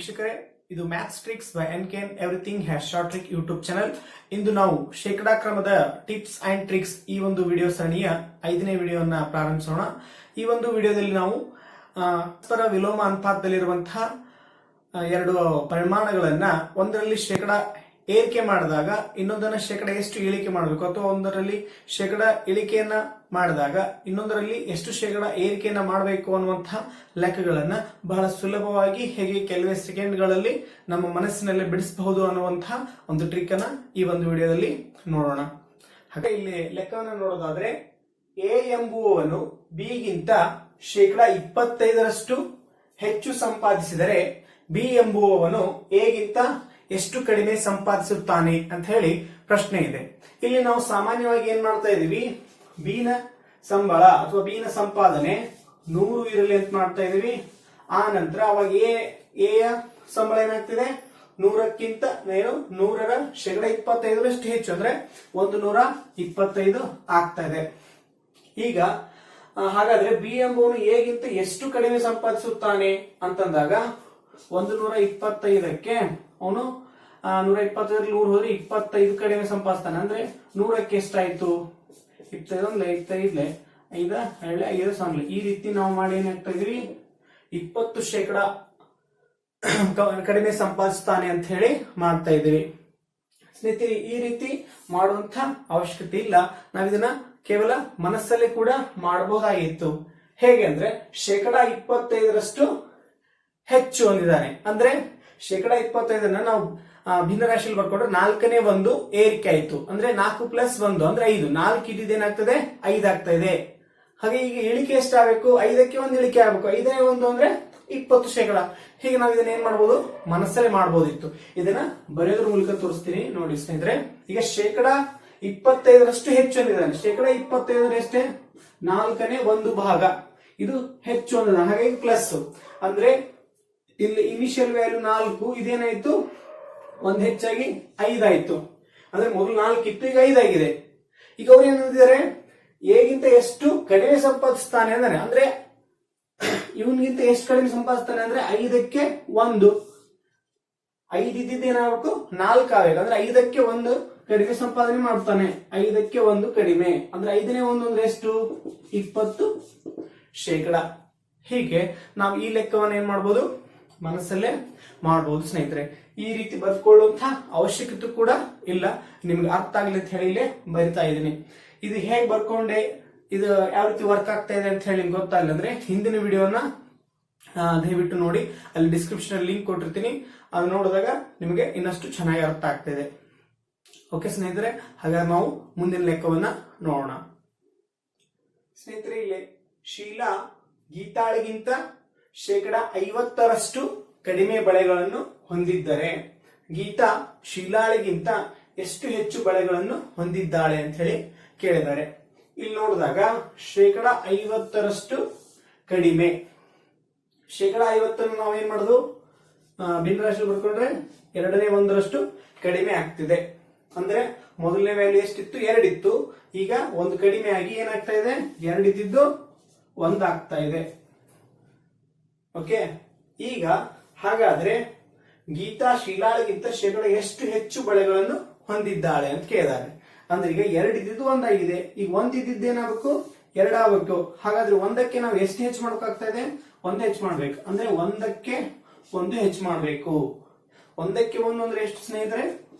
ವೀಕ್ಷಕರೇ, ಇದು maths tricks by N.K.N everything has short trick YouTube channel. ಇಂದು ನಾವು ಶೇಕಡಾ ಕ್ರಮದ ಟಿಪ್ಸ್ ಅಂಡ್ ಟ್ರಿಕ್ಸ್ ಈ ಒಂದು ವಿಡಿಯೋ ಸರಣಿಯ 5ನೇ ವಿಡಿಯೋನ ಪ್ರಾರಂಭಿಸೋಣ. ಈ ಒಂದು ವಿಡಿಯೋದಲ್ಲಿ ನಾವು ಪರಸ್ಪರ ವಿಲೋಮ ಅನುಪಾತದಲ್ಲಿರುವಂತಹ ಎರಡು ಪರಿಮಾಣಗಳನ್ನ ಒಂದರಲ್ಲಿ ಶೇಕಡಾ ಏರಿಕೆ ಮಾಡಿದಾಗ ಇನ್ನೊಂದನ್ನ ಶೇಕಡ ಎಷ್ಟು ಇಳಿಕೆ ಮಾಡಬೇಕು, ಅಥವಾ ಒಂದರಲ್ಲಿ ಶೇಕಡ ಇಳಿಕೆಯನ್ನ ಮಾಡಿದಾಗ ಇನ್ನೊಂದರಲ್ಲಿ ಎಷ್ಟು ಶೇಕಡ ಏರಿಕೆಯನ್ನ ಮಾಡಬೇಕು ಅನ್ನುವಂತಹ ಲೆಕ್ಕಗಳನ್ನ ಬಹಳ ಸುಲಭವಾಗಿ ಹೇಗೆ ಕೆಲವೇ ಸೆಕೆಂಡ್ಗಳಲ್ಲಿ ನಮ್ಮ ಮನಸ್ಸಿನಲ್ಲಿ ಬಿಡಿಸಬಹುದು ಅನ್ನುವಂತಹ ಒಂದು ಟ್ರಿಕ್ ಅನ್ನ ಈ ಒಂದು ವಿಡಿಯೋದಲ್ಲಿ ನೋಡೋಣ. ಹಾಗೆ ಇಲ್ಲಿ ಲೆಕ್ಕವನ್ನು ನೋಡೋದಾದ್ರೆ, ಎ ಎಂಬುವವನು ಬಿ ಗಿಂತ ಶೇಕಡ 25ರಷ್ಟು ಹೆಚ್ಚು ಸಂಪಾದಿಸಿದರೆ ಬಿ ಎಂಬುವವನು ಎ ಗಿಂತ ಎಷ್ಟು ಕಡಿಮೆ ಸಂಪಾದಿಸುತ್ತಾನೆ ಅಂತ ಹೇಳಿ ಪ್ರಶ್ನೆ ಇದೆ. ಇಲ್ಲಿ ನಾವು ಸಾಮಾನ್ಯವಾಗಿ ಏನ್ ಮಾಡ್ತಾ ಇದೀವಿ, ಬಿ ನ ಸಂಬಳ ಅಥವಾ ಬಿ ನ ಸಂಪಾದನೆ 100 ಇರಲಿ ಅಂತ ಮಾಡ್ತಾ ಇದೀವಿ. ಆ ನಂತರ ಅವಾಗ ಎ ಯ ಸಂಬಳ ಏನಾಗ್ತಿದೆ, 100ಕ್ಕಿಂತ 100ರ ಶೇಕಡ 25ರಷ್ಟು ಹೆಚ್ಚು ಅಂದ್ರೆ 125 ಆಗ್ತಾ ಇದೆ. ಈಗ ಹಾಗಾದ್ರೆ ಬಿ ಎಂಬುವನು ಎ ಗಿಂತ ಎಷ್ಟು ಕಡಿಮೆ ಸಂಪಾದಿಸುತ್ತಾನೆ ಅಂತಂದಾಗ 125ಕ್ಕೆ ಅವನು 125 100 ಹೋದ್ರೆ 25 ಕಡಿಮೆ ಸಂಪಾದಿಸ್ತಾನೆ. ಅಂದ್ರೆ 100ಕ್ಕೆ ಎಷ್ಟಾಯ್ತು, 25 5 ಈ ರೀತಿ ನಾವು ಮಾಡಿ ಏನಾಗ್ತಾ ಇದೀವಿ, 20 ಶೇಕಡ ಕಡಿಮೆ ಸಂಪಾದಿಸ್ತಾನೆ ಅಂತ ಹೇಳಿ ಮಾಡ್ತಾ ಇದೀವಿ. ಸ್ನೇಹಿತರೆ, ಈ ರೀತಿ ಮಾಡುವಂತ ಅವಶ್ಯಕತೆ ಇಲ್ಲ. ನಾವಿದನ್ನ ಕೇವಲ ಮನಸ್ಸಲ್ಲಿ ಕೂಡ ಮಾಡಬಹುದಾಗಿತ್ತು. ಹೇಗೆ ಅಂದ್ರೆ, ಶೇಕಡ 25ರಷ್ಟು ಹೆಚ್ಚು ಅಂದಿದ್ದಾನೆ ಅಂದ್ರೆ ಶೇಕಡ 25ನ್ನ ನಾವು ಭಿನ್ನ ರಾಶಿಯಲ್ಲಿ ಬರ್ಕೊಂಡ್ರೆ 4ನೇ ಒಂದು ಏರಿಕೆ ಆಯ್ತು ಅಂದ್ರೆ 4 + 1 ಅಂದ್ರೆ 5. 4 ಇದ್ದೇನಾಗ್ತದೆ, 5 ಆಗ್ತಾ ಇದೆ. ಹಾಗೆ ಈಗ ಇಳಿಕೆ ಎಷ್ಟಾಗಬೇಕು, 5ಕ್ಕೆ 1 ಇಳಿಕೆ ಆಗಬೇಕು. 5ನೇ 1 ಅಂದ್ರೆ 20 ಶೇಕಡ. ಹೀಗೆ ನಾವು ಇದನ್ನ ಏನ್ ಮಾಡಬಹುದು, ಮನಸ್ಸಲ್ಲೇ ಮಾಡಬಹುದಿತ್ತು. ಇದನ್ನ ಬರೆಯೋದ್ರ ಮೂಲಕ ತೋರಿಸ್ತೀನಿ ನೋಡಿ ಸ್ನೇಹಿತರೆ. ಈಗ ಶೇಕಡ 25ರಷ್ಟು ಹೆಚ್ಚು ಅಂದಿದ್ದಾನೆ. ಶೇಕಡ 25ರಷ್ಟೇ 4ನೇ 1 ಭಾಗ, ಇದು ಹೆಚ್ಚು ಅಂದಿದ್ದಾನೆ. ಹಾಗಾಗಿ ಪ್ಲಸ್ ಅಂದ್ರೆ ಇಲ್ಲಿ ಇನಿಷಿಯಲ್ ವ್ಯಾಲ್ಯೂ 4, ಇದೇನಾಯ್ತು, 1 ಹೆಚ್ಚಾಗಿ 5 ಆಯ್ತು. ಅಂದ್ರೆ ಮೊದಲು 4 ಇತ್ತು, ಈಗ 5 ಆಗಿದೆ. ಈಗ ಅವ್ರು ಏನಿದ್ದಾರೆ, ಎ ಗಿಂತ ಎಷ್ಟು ಕಡಿಮೆ ಸಂಪಾದಿಸ್ತಾನೆ ಅಂದ್ರೆ ಇವನ್ಗಿಂತ ಎಷ್ಟು ಕಡಿಮೆ ಸಂಪಾದಿಸ್ತಾನೆ ಅಂದ್ರೆ 5ಕ್ಕೆ 1. 5 ಇದ್ದಿದ್ದೇನಾಗಬೇಕು, 4 ಆಗ್ಬೇಕು. ಅಂದ್ರೆ 5ಕ್ಕೆ 1 ಕಡಿಮೆ ಸಂಪಾದನೆ ಮಾಡ್ತಾನೆ. 5ಕ್ಕೆ 1 ಕಡಿಮೆ ಅಂದ್ರೆ 5ನೇ 1 ಅಂದ್ರೆ ಎಷ್ಟು, 20 ಶೇಕಡ. ಹೀಗೆ ನಾವು ಈ ಲೆಕ್ಕವನ್ನು ಏನ್ ಮಾಡ್ಬೋದು, ಮನಸ್ಸಲ್ಲೇ ಮಾಡಬಹುದು ಸ್ನೇಹಿತರೆ. ಈ ರೀತಿ ಬರ್ಕೊಳ್ಳುವಂತಹ ಅವಶ್ಯಕತೆ ಕೂಡ ಇಲ್ಲ. ನಿಮ್ಗೆ ಅರ್ಥ ಆಗ್ಲಿ ಅಂತ ಹೇಳಿ ಇಲ್ಲೇ ಬರಿತಾ ಇದ್ದೀನಿ. ಇದು ಹೇಗೆ ಬರ್ಕೊಂಡೆ, ಇದು ಯಾವ ರೀತಿ ವರ್ಕ್ ಆಗ್ತಾ ಇದೆ ಅಂತ ಹೇಳಿ ನಿಮ್ಗೆ ಗೊತ್ತಾಗಲ್ಲ ಅಂದ್ರೆ ಹಿಂದಿನ ವಿಡಿಯೋನ ದಯವಿಟ್ಟು ನೋಡಿ, ಅಲ್ಲಿ ಡಿಸ್ಕ್ರಿಪ್ಷನ್ ಲಿಂಕ್ ಕೊಟ್ಟಿರ್ತೀನಿ. ಅದು ನೋಡಿದಾಗ ನಿಮಗೆ ಇನ್ನಷ್ಟು ಚೆನ್ನಾಗಿ ಅರ್ಥ ಆಗ್ತಿದೆ. ಓಕೆ ಸ್ನೇಹಿತರೆ, ಹಾಗಾದ್ರೆ ನಾವು ಮುಂದಿನ ಲೆಕ್ಕವನ್ನ ನೋಡೋಣ. ಸ್ನೇಹಿತರೆ, ಇಲ್ಲಿ ಶೀಲಾ ಗೀತಾಳಿಗಿಂತ ಶೇಕಡ 50ರಷ್ಟು ಕಡಿಮೆ ಬಳೆಗಳನ್ನು ಹೊಂದಿದ್ದರೆ ಗೀತಾ ಶೀಲಾಳಿಗಿಂತ ಎಷ್ಟು ಹೆಚ್ಚು ಬಳೆಗಳನ್ನು ಹೊಂದಿದ್ದಾಳೆ ಅಂತ ಹೇಳಿ ಕೇಳಿದ್ದಾರೆ. ಇಲ್ಲಿ ನೋಡಿದಾಗ ಶೇಕಡ 50ರಷ್ಟು ಕಡಿಮೆ, ಶೇಕಡ 50 ನಾವೇನ್ ಮಾಡುದು, ಭಿನ್ನ ರಾಶಿ ಬರ್ಕೊಂಡ್ರೆ 2ನೇ 1ರಷ್ಟು ಕಡಿಮೆ ಆಗ್ತಿದೆ. ಅಂದ್ರೆ ಮೊದಲನೇ ವ್ಯಾಲ್ಯೂ ಎಷ್ಟಿತ್ತು, 2 ಇತ್ತು. ಈಗ 1 ಕಡಿಮೆ ಆಗಿ ಏನಾಗ್ತಾ ಇದೆ, 2 ಇದ್ದಿದ್ದು 1 ಆಗ್ತಾ ಇದೆ. ಓಕೆ, ಈಗ ಹಾಗಾದ್ರೆ ಗೀತಾ ಶೀಲಾಳಿಗಿಂತ ಶೇಕಡ ಎಷ್ಟು ಹೆಚ್ಚು ಬಳೆಗಳನ್ನು ಹೊಂದಿದ್ದಾಳೆ ಅಂತ ಕೇಳಿದ್ದಾರೆ. ಅಂದ್ರೆ ಈಗ 2 ಇದ್ದಿದ್ದು 1 ಆಗಿದೆ. ಈಗ 1 ಇದ್ದಿದ್ದು ಏನಾಗಬೇಕು, 2 ಆಗಬೇಕು. ಹಾಗಾದ್ರೆ 1ಕ್ಕೆ ನಾವು ಎಷ್ಟು ಹೆಚ್ಚು ಮಾಡ್ಬೇಕಾಗ್ತಾ ಇದೆ, 1 ಹೆಚ್ಚು ಮಾಡ್ಬೇಕು. ಅಂದ್ರೆ 1ಕ್ಕೆ 1 ಹೆಚ್ಚು ಮಾಡ್ಬೇಕು. 1ಕ್ಕೆ 1 ಅಂದ್ರೆ ಎಷ್ಟು ಸ್ನೇಹಿತರೆ,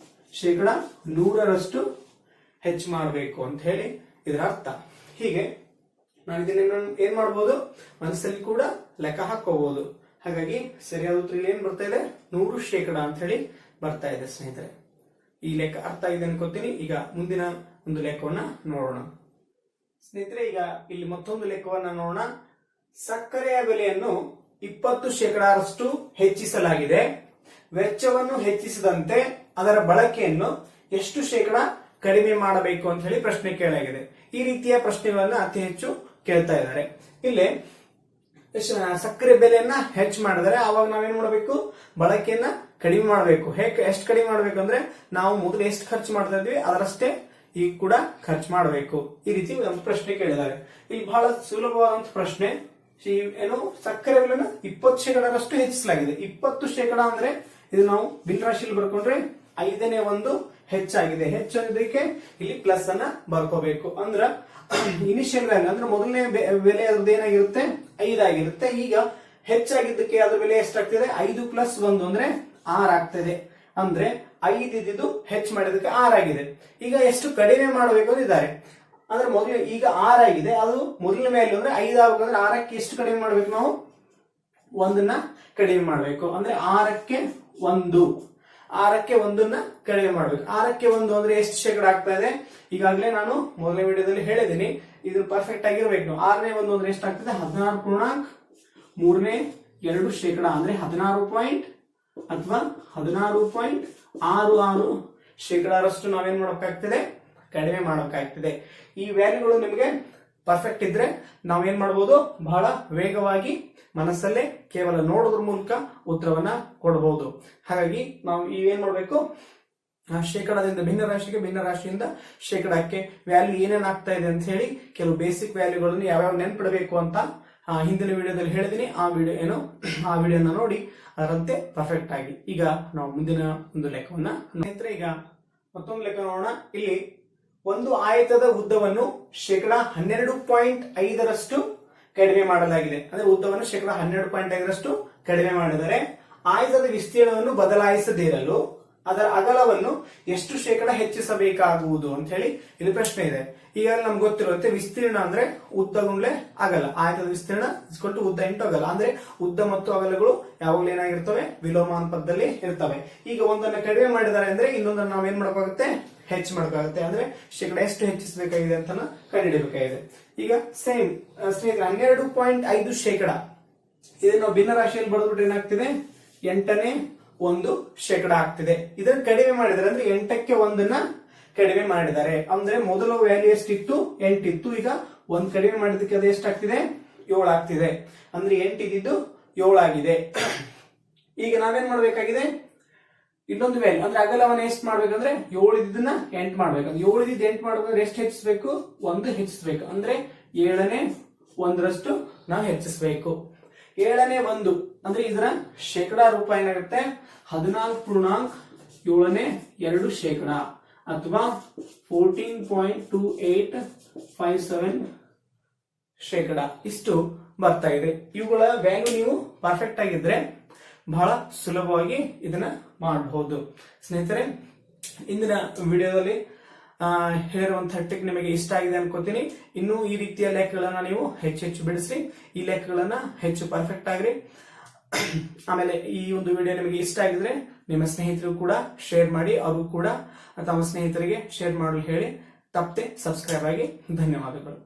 ಶೇಕಡ 100ರಷ್ಟು ಹೆಚ್ಚು ಮಾಡಬೇಕು ಅಂತ ಹೇಳಿ ಇದರ ಅರ್ಥ. ಹೀಗೆ ನಾವು ಇದನ್ನ ಏನ್ ಮಾಡಬಹುದು, ಮನಸ್ಸಲ್ಲಿ ಕೂಡ ಲೆಕ್ಕ ಹಾಕೋಬಹುದು. ಹಾಗಾಗಿ ಸರಿಯಾದ ಉತ್ತರ ಏನ್ ಬರ್ತಾ ಇದೆ, 100 ಶೇಕಡ ಅಂತ ಹೇಳಿ ಬರ್ತಾ ಇದೆ ಸ್ನೇಹಿತರೆ. ಈ ಲೆಕ್ಕ ಅರ್ಥ ಇದೆ ಅನ್ಕೋತೀನಿ. ಈಗ ಮುಂದಿನ ಒಂದು ಲೆಕ್ಕವನ್ನ ನೋಡೋಣ ಸ್ನೇಹಿತರೆ. ಈಗ ಇಲ್ಲಿ ಮತ್ತೊಂದು ಲೆಕ್ಕವನ್ನ ನೋಡೋಣ. ಸಕ್ಕರೆಯ ಬೆಲೆಯನ್ನು 20 ಶೇಕಡಾರಷ್ಟು ಹೆಚ್ಚಿಸಲಾಗಿದೆ. ವೆಚ್ಚವನ್ನು ಹೆಚ್ಚಿಸಿದಂತೆ ಅದರ ಬಳಕೆಯನ್ನು ಎಷ್ಟು ಶೇಕಡ ಕಡಿಮೆ ಮಾಡಬೇಕು ಅಂತ ಹೇಳಿ ಪ್ರಶ್ನೆ ಕೇಳಲಾಗಿದೆ. ಈ ರೀತಿಯ ಪ್ರಶ್ನೆಗಳನ್ನ ಅತಿ ಹೆಚ್ಚು ಕೇಳ್ತಾ ಇದ್ದಾರೆ. ಇಲ್ಲಿ ಸಕ್ಕರೆ ಬೆಲೆಯನ್ನ ಹೆಚ್ಚು ಮಾಡಿದರೆ ಅವಾಗ ನಾವೇನ್ ಮಾಡಬೇಕು, ಬಳಕೆಯನ್ನ ಕಡಿಮೆ ಮಾಡಬೇಕು. ಎಷ್ಟು ಕಡಿಮೆ ಮಾಡಬೇಕು ಅಂದ್ರೆ ನಾವು ಮೊದಲು ಎಷ್ಟು ಖರ್ಚು ಮಾಡ್ತಾ ಇದ್ವಿ ಅದರಷ್ಟೇ ಈಗ ಕೂಡ ಖರ್ಚು ಮಾಡಬೇಕು. ಈ ರೀತಿ ಒಂದು ಪ್ರಶ್ನೆ ಕೇಳಿದ್ದಾರೆ. ಇಲ್ಲಿ ಬಹಳ ಸುಲಭವಾದಂತ ಪ್ರಶ್ನೆ. ಏನು ಸಕ್ಕರೆ ಬೆಲೆಯನ್ನು 20% ಹೆಚ್ಚಿಸಲಾಗಿದೆ. 20% ಅಂದ್ರೆ ಇದು ನಾವು ಭಿನ್ನರಾಶಿಯಲ್ಲಿ ಬರ್ಕೊಂಡ್ರೆ 5ನೇ ಒಂದು ಹೆಚ್ಚಾಗಿದೆ. ಹೆಚ್ಚು ಅನ್ನೋದಕ್ಕೆ ಇಲ್ಲಿ ಪ್ಲಸ್ ಅನ್ನ ಬರ್ಕೋಬೇಕು. ಅಂದ್ರ ಇನಿಷಿಯಲ್ ವ್ಯಾಲ್ಯೂ ಅಂದ್ರೆ ಮೊದಲನೇ ಬೆಲೆ ಅದ್ರದ್ದು ಏನಾಗಿರುತ್ತೆ 5 ಆಗಿರುತ್ತೆ. ಈಗ ಹೆಚ್ಚಾಗಿದ್ದಕ್ಕೆ ಅದ್ರ ಬೆಲೆ ಎಷ್ಟಾಗ್ತಿದೆ 5 + 1 ಅಂದ್ರೆ 6 ಆಗ್ತದೆ. ಅಂದ್ರೆ 5 ಇದ್ದಿದ್ದು ಹೆಚ್ಚು ಮಾಡಿದಕ್ಕೆ 6 ಆಗಿದೆ. ಈಗ ಎಷ್ಟು ಕಡಿಮೆ ಮಾಡಬೇಕು ಅಂತ ಇದ್ದಾರೆ. ಅಂದ್ರೆ ಮೊದಲು ಈಗ 6 ಆಗಿದೆ, ಅದು ಮೊದಲನೇ ವ್ಯಾಲ್ಯೂ ಅಂದ್ರೆ 5 ಆಗ್ಬೇಕಂದ್ರೆ 6ಕ್ಕೆ ಎಷ್ಟು ಕಡಿಮೆ ಮಾಡ್ಬೇಕು ನಾವು 1ನ್ನ ಕಡಿಮೆ ಮಾಡ್ಬೇಕು. ಅಂದ್ರೆ 6ಕ್ಕೆ 1ನ್ನ ಕಡಿಮೆ ಮಾಡ್ಬೇಕು. 6ಕ್ಕೆ 1 ಅಂದ್ರೆ ಎಷ್ಟು ಶೇಕಡ ಆಗ್ತಾ ಇದೆ? ಈಗಾಗಲೇ ನಾನು ಮೊದಲನೇ ವಿಡಿಯೋದಲ್ಲಿ ಹೇಳಿದ್ದೀನಿ. ಇದು ಪರ್ಫೆಕ್ಟ್ ಆಗಿರ್ಬೇಕು. 6ನೇ 1 ಅಂದ್ರೆ ಎಷ್ಟಾಗ್ತದೆ 16.32% ಅಂದ್ರೆ 16 ಅಥವಾ 16.66% ನಾವೇನ್ ಮಾಡೋಕ್ಕಾಗ್ತದೆ ಕಡಿಮೆ ಮಾಡೋಕ್ಕಾಗ್ತದೆ. ಈ ವ್ಯಾಲ್ಯೂಗಳು ನಿಮಗೆ ಪರ್ಫೆಕ್ಟ್ ಇದ್ರೆ ನಾವೇನ್ ಮಾಡಬಹುದು ಬಹಳ ವೇಗವಾಗಿ ಮನಸ್ಸಲ್ಲೇ ಕೇವಲ ನೋಡೋದ್ರ ಮೂಲಕ ಉತ್ತರವನ್ನ ಕೊಡಬಹುದು. ಹಾಗಾಗಿ ನಾವು ಇವೇನ್ ಮಾಡಬೇಕು ಶೇಕಡದಿಂದ ಭಿನ್ನರಾಶಿಗೆ, ಭಿನ್ನರಾಶಿಯಿಂದ ಶೇಕಡಕ್ಕೆ ವ್ಯಾಲ್ಯೂ ಏನೇನ್ ಆಗ್ತಾ ಇದೆ ಅಂತ ಹೇಳಿ ಕೆಲವು ಬೇಸಿಕ್ ವ್ಯಾಲ್ಯೂಗಳನ್ನು ಯಾವ್ಯಾವ ನೆನ್ಪಿಡಬೇಕು ಅಂತ ಹಿಂದಿನ ವಿಡಿಯೋದಲ್ಲಿ ಹೇಳಿದೀನಿ. ಆ ವಿಡಿಯೋನ ನೋಡಿ ಅದರಂತೆ ಪರ್ಫೆಕ್ಟ್ ಆಗಿ. ಈಗ ನಾವು ಮುಂದಿನ ಒಂದು ಲೆಕ್ಕವನ್ನ ಈಗ ಮತ್ತೊಂದು ಲೆಕ್ಕ ನೋಡೋಣ. ಇಲ್ಲಿ ಒಂದು ಆಯತದ ಉದ್ದವನ್ನು 12.5% ಕಡಿಮೆ ಮಾಡಲಾಗಿದೆ. ಅಂದ್ರೆ ಉದ್ದವನ್ನು 12.5% ಕಡಿಮೆ ಮಾಡಿದರೆ ಆಯತದ ವಿಸ್ತೀರ್ಣವನ್ನು ಬದಲಾಯಿಸದಿರಲು ಅದರ ಅಗಲವನ್ನು ಎಷ್ಟು ಶೇಕಡ ಹೆಚ್ಚಿಸಬೇಕಾಗುವುದು ಅಂತ ಹೇಳಿ ಇಲ್ಲಿ ಪ್ರಶ್ನೆ ಇದೆ. ಈಗ ನಮ್ಗೆ ಗೊತ್ತಿರುತ್ತೆ ವಿಸ್ತೀರ್ಣ ಅಂದ್ರೆ ಉದ್ದ ಗುಂಡ್ಲೆ ಅಗಲ. ಆಯತದ ವಿಸ್ತೀರ್ಣ ಇಸ್ಕೊಟ್ಟು ಉದ್ದ ಇಂಟು ಅಗಲ. ಅಂದ್ರೆ ಉದ್ದ ಮತ್ತು ಅಗಲಗಳು ಯಾವಾಗಲೂ ಏನಾಗಿರ್ತವೆ ವಿಲೋಮಾನುಪಾತದಲ್ಲಿ ಇರ್ತವೆ. ಈಗ ಒಂದನ್ನ ಕಡಿಮೆ ಮಾಡಿದ್ದಾರೆ ಅಂದ್ರೆ ಇನ್ನೊಂದನ್ನ ನಾವೇನ್ ಮಾಡಬೇಕಾಗುತ್ತೆ ಹೆಚ್ಚು ಮಾಡಬೇಕಾಗುತ್ತೆ. ಅಂದ್ರೆ ಶೇಕಡ ಎಷ್ಟು ಹೆಚ್ಚಿಸಬೇಕಾಗಿದೆ ಅಂತ ಕಂಡುಹಿಡಬೇಕಾಗಿದೆ. ಈಗ ಸೇಮ್ ಸ್ನೇಹಿತರೆ 12.5% ಇದನ್ನ ನಾವು ಭಿನ್ನ ರಾಶಿಯಲ್ಲಿ ಬರೆದ್ಬಿಟ್ರೆ ಏನಾಗ್ತಿದೆ 8ನೇ 1% ಆಗ್ತಿದೆ. ಇದನ್ನ ಕಡಿಮೆ ಮಾಡಿದರೆ ಅಂದ್ರೆ 8ಕ್ಕೆ 1ನ್ನ ಕಡಿಮೆ ಮಾಡಿದ್ದಾರೆ. ಅಂದ್ರೆ ಮೊದಲ ವ್ಯಾಲ್ಯೂ ಎಷ್ಟಿತ್ತು 8 ಇತ್ತು. ಈಗ 1 ಕಡಿಮೆ ಮಾಡಿದಕ್ಕೆ ಅದು ಎಷ್ಟಾಗ್ತಿದೆ 7 ಆಗ್ತಿದೆ. ಅಂದ್ರೆ 8 ಇದ್ದಿದ್ದು 7 ಆಗಿದೆ. ಈಗ ನಾವೇನ್ ಮಾಡ್ಬೇಕಾಗಿದೆ ಇನ್ನೊಂದು ವ್ಯಾಲ್ಯೂ ಅಂದ್ರೆ ಅಗಲವನ್ನ ಎಷ್ಟು ಮಾಡ್ಬೇಕಂದ್ರೆ 7 ಇದ್ದನ್ನ 8 ಮಾಡ್ಬೇಕು. 7 ಇದ್ದಿದ್ದು 8 ಮಾಡ್ಬೇಕಂದ್ರೆ ಎಷ್ಟು ಹೆಚ್ಚಿಸಬೇಕು 1 ಹೆಚ್ಚಿಸಬೇಕು. ಅಂದ್ರೆ 7ನೇ 1% ನಾವು ಹೆಚ್ಚಿಸಬೇಕು. 7ನೇ 1 ಅಂದ್ರೆ ಇದರ ಶೇಕಡಾ ರೂಪ ಏನಾಗುತ್ತೆ 14.7² ಅಥವಾ 14.2857% ಇಷ್ಟು ಬರ್ತಾ ಇದೆ. ಇವುಗಳ ವ್ಯಾಲ್ಯೂ ನೀವು ಪರ್ಫೆಕ್ಟ್ ಆಗಿದ್ರೆ ಬಹಳ ಸುಲಭವಾಗಿ ಇದನ್ನ ಮಾಡಬಹುದು. ಸ್ನೇಹಿತರೆ, ಇಂದಿನ ವಿಡಿಯೋದಲ್ಲಿ ಹೇಳಿರುವಂತಹ ಟೆಕ್ ನಿಮಗೆ ಇಷ್ಟ ಆಗಿದೆ ಅನ್ಕೋತೀನಿ. ಇನ್ನು ಈ ರೀತಿಯ ಲೆಕ್ಕಗಳನ್ನ ನೀವು ಹೆಚ್ಚು ಬಿಡಿಸಿ ಈ ಲೆಕ್ಕಗಳನ್ನ ಹೆಚ್ಚು ಪರ್ಫೆಕ್ಟ್ ಆಗ್ರಿ. ಆಮೇಲೆ ಈ ಒಂದು ವಿಡಿಯೋ ನಿಮಗೆ ಇಷ್ಟ ಆಗಿದ್ರೆ ನಿಮ್ಮ ಸ್ನೇಹಿತರು ಕೂಡ ಶೇರ್ ಮಾಡಿ, ಅವರು ಕೂಡ ತಮ್ಮ ಸ್ನೇಹಿತರಿಗೆ ಶೇರ್ ಮಾಡಲು ಹೇಳಿ. ತಪ್ಪದೆ ಸಬ್ಸ್ಕ್ರೈಬ್ ಆಗಿ. ಧನ್ಯವಾದಗಳು.